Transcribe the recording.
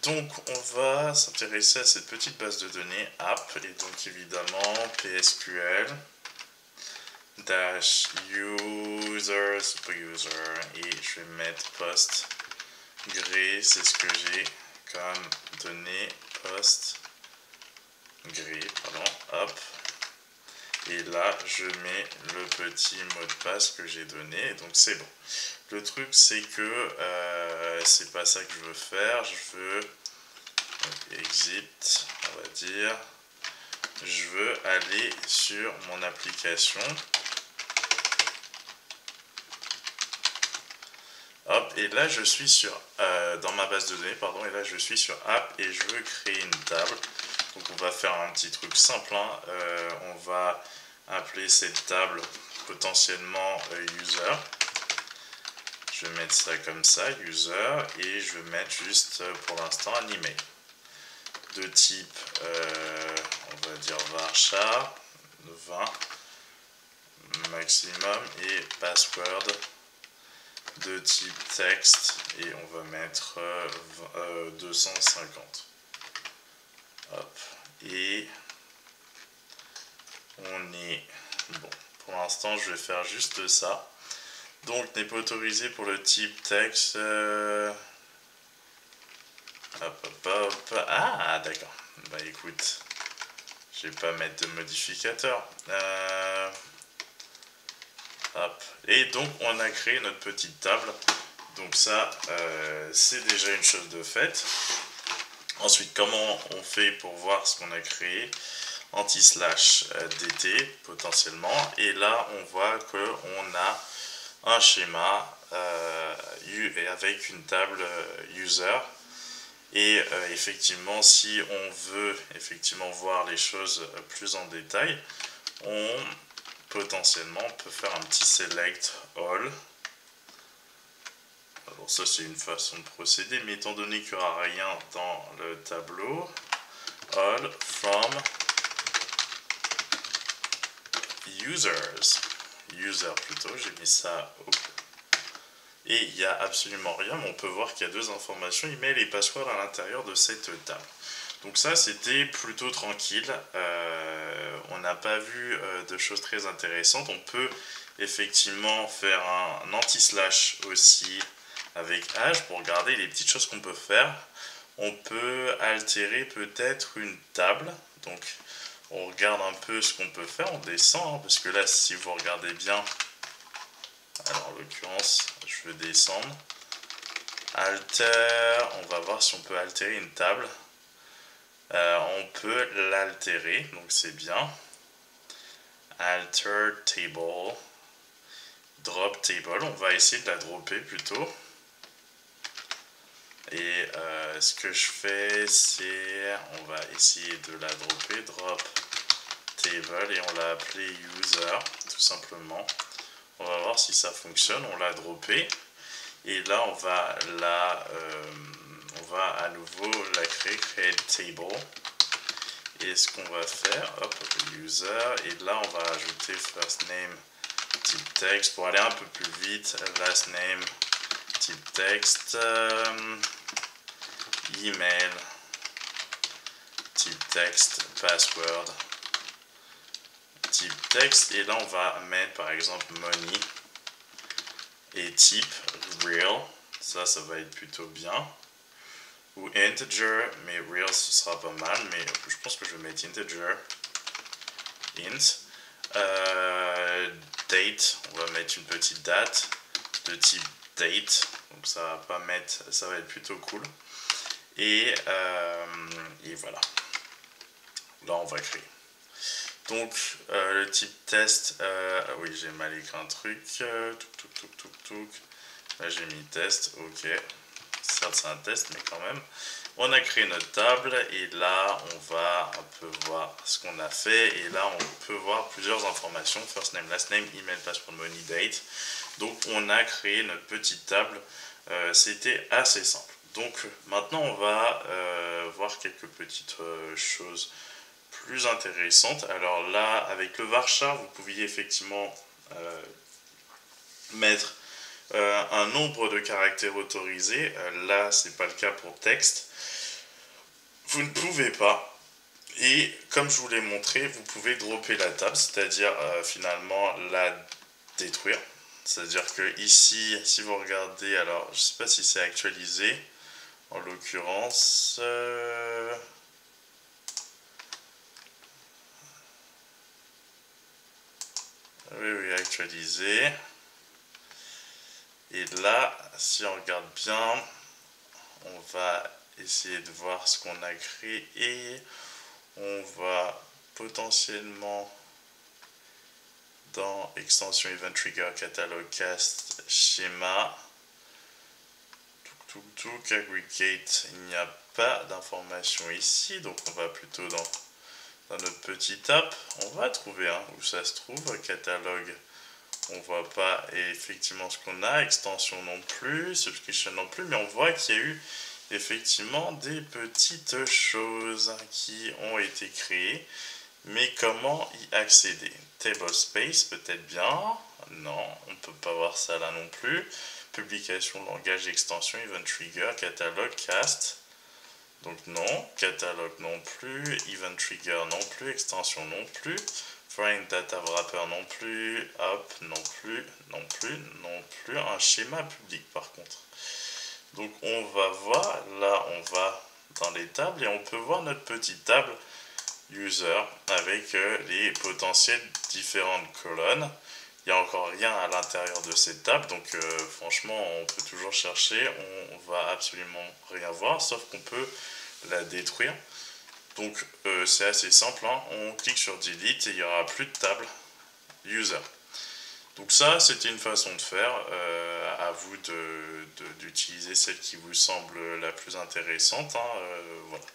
Donc on va s'intéresser à cette petite base de données app et donc évidemment PSQL dash users user et je vais mettre post gré, c'est ce que j'ai comme données post gré, pardon, hop. Et là, je mets le petit mot de passe que j'ai donné, donc c'est bon. Le truc, c'est que c'est pas ça que je veux faire. Je veux exit, on va dire. Je veux aller sur mon application. Hop, et là je suis sur dans ma base de données, pardon, et là je suis sur app et je veux créer une table. Donc on va faire un petit truc simple, hein. On va appeler cette table potentiellement user. Je vais mettre ça comme ça, user, et je vais mettre juste pour l'instant un email de type, on va dire varchar 20 maximum et password de type texte et on va mettre 250. Hop. Et on est bon. Pour l'instant, je vais faire juste ça. Donc, n'est pas autorisé pour le type texte. Hop, hop, hop. Ah, d'accord. Bah écoute, je vais pas mettre de modificateur. Hop. Et donc, on a créé notre petite table. Donc ça, c'est déjà une chose de faite. Ensuite, comment on fait pour voir ce qu'on a créé? Anti-slash dt potentiellement. Et là, on voit qu'on a un schéma avec une table user. Et effectivement, si on veut effectivement voir les choses plus en détail, on potentiellement peut faire un petit select all. Alors ça c'est une façon de procéder, mais étant donné qu'il n'y aura rien dans le tableau, all from users, user plutôt, j'ai mis ça au... Et il n'y a absolument rien, mais on peut voir qu'il y a deux informations, email et password à l'intérieur de cette table. Donc ça c'était plutôt tranquille, on n'a pas vu de choses très intéressantes. On peut effectivement faire un anti-slash aussi avec H pour regarder les petites choses qu'on peut faire. On peut altérer peut-être une table, donc on regarde un peu ce qu'on peut faire, on descend, hein, parce que là si vous regardez bien, alors en l'occurrence je veux descendre, alter, on va voir si on peut altérer une table. On peut l'altérer, donc c'est bien. Alter table, drop table, on va essayer de la dropper plutôt. Et ce que je fais, c'est, on va essayer de la dropper, drop table, et on l'a appelé user, tout simplement. On va voir si ça fonctionne, on l'a droppé. Et là, on va à nouveau la créer, create table. Et ce qu'on va faire, hop, user, et là on va ajouter first name type text pour aller un peu plus vite, last name type text, email type text, password type text, et là on va mettre par exemple money et type real, ça va être plutôt bien. Ou integer, mais real ce sera pas mal, mais je pense que je vais mettre integer, int, date, on va mettre une petite date de type date, donc ça va pas mettre, ça va être plutôt cool, et voilà, là on va créer. Donc le type test, ah oui j'ai mal écrit un truc, là j'ai mis test, ok. Certes c'est un test mais quand même. On a créé notre table et là on va un peu voir ce qu'on a fait et là on peut voir plusieurs informations, first name, last name, email, password, money, date. Donc on a créé notre petite table, c'était assez simple. Donc maintenant on va voir quelques petites choses plus intéressantes. Alors là avec le varchar vous pouviez effectivement mettre un nombre de caractères autorisés. Là, c'est pas le cas pour texte. Vous ne pouvez pas. Et comme je vous l'ai montré, vous pouvez dropper la table, c'est-à-dire finalement la détruire. C'est-à-dire que ici, si vous regardez, alors je ne sais pas si c'est actualisé, en l'occurrence, oui, actualisé. Et là, si on regarde bien, on va essayer de voir ce qu'on a créé et on va potentiellement dans extension event trigger catalog cast schéma aggregate, il n'y a pas d'information ici, donc on va plutôt dans notre petite app, on va trouver où ça se trouve, catalogue on voit pas et effectivement ce qu'on a, extension non plus, subscription non plus, mais on voit qu'il y a eu effectivement des petites choses qui ont été créées, mais comment y accéder? Table space peut-être bien, non, on peut pas voir ça là non plus, publication, langage, extension, event trigger, catalogue, cast, donc non, catalogue non plus, event trigger non plus, extension non plus, Find data wrapper non plus, hop, non plus, non plus, non plus, un schéma public par contre. Donc on va voir, là on va dans les tables et on peut voir notre petite table user avec les potentielles différentes colonnes. Il n'y a encore rien à l'intérieur de cette table, donc franchement on peut toujours chercher, on va absolument rien voir, sauf qu'on peut la détruire. Donc c'est assez simple, on clique sur delete et il n'y aura plus de table user. Donc ça c'était une façon de faire, à vous d'utiliser celle qui vous semble la plus intéressante, voilà.